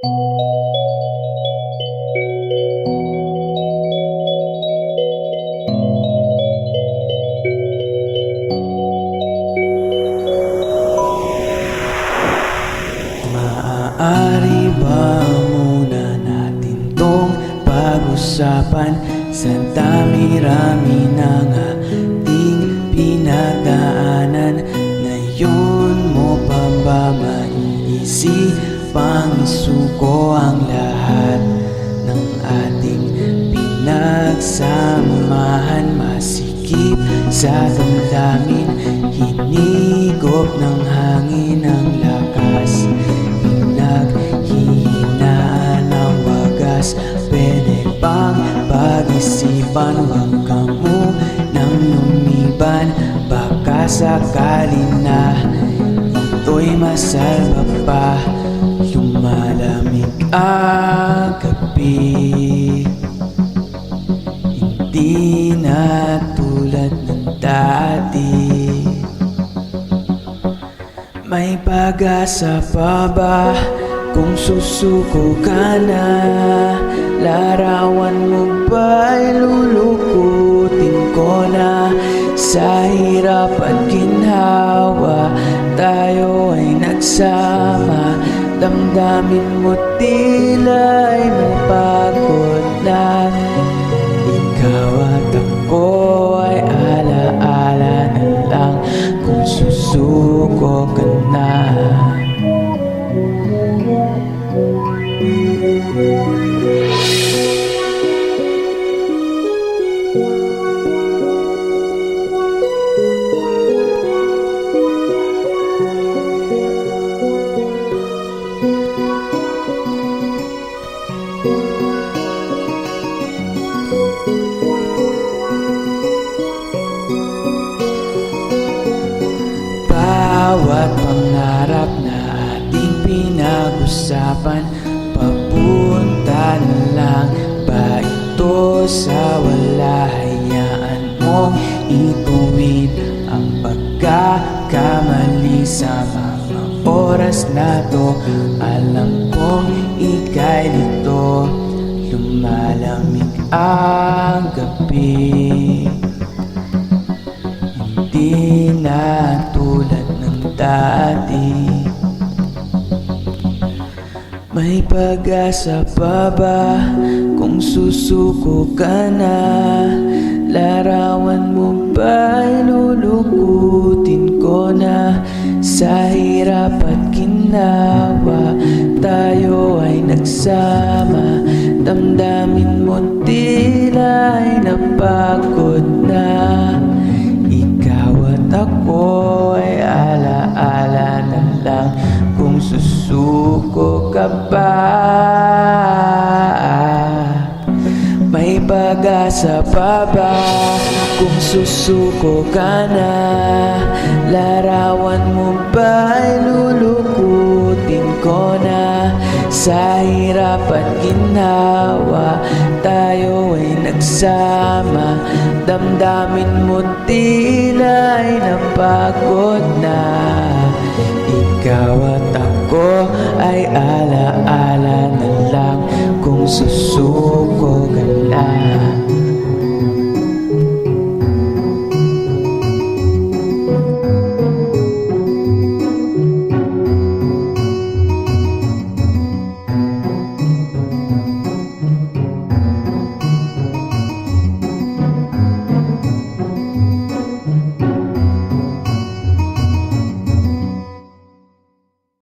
Maaari ba muna natin tong pag-usapan sa dami-rami ng ating pinagdaanan? Ngayon mo pa ba maiisipang isuko ang lahat ng ating pinagsamahan? Masikip sa damdamin, hinigop ng hangin ang lakas, pinaghihinaan ang wagas. Pwede bang pag-isipan, huwag ka munang lumiban? Baka sakali na ito'y masalba pa. Lumalamig ang gabi, hindi na tulad ng dati. May pag-asa pa ba kung susuko ka na? Larawan mo ba'y lulukutin ko na? Sa hirap at ginhawa tayo ay nagsama. Damdamin mo tila'y napagod na. Ikaw at ako ay alaala na lang kung susuko ka na. Bawat pangarap na ating pinag-usapan, papunta na lang ba ito sa wala? Hayaan mong ituwid ang pagkakamali sa mga oras na to. Alam kong ika'y lito, lumalamig ang gabi, hindi na tulad ng dati. May pag-asa pa ba kung susuko ka na? Larawan mo ba'y lulukutin ko na? Sa hirap at ginawa tayo ay nagsama. Damdamin mo tila'y napagod na. Ikaw at ako ay alaala na lang kung susuko ka ba. May pag-asa pa ba kung susuko ka na? Larawan mo ba'y lulukutin ko na? Sa hirap at ginhawa tayo ay nagsama. Damdamin mo tila'y napagod na. Ikaw at ako ay alaala na lang kung susuko ka na.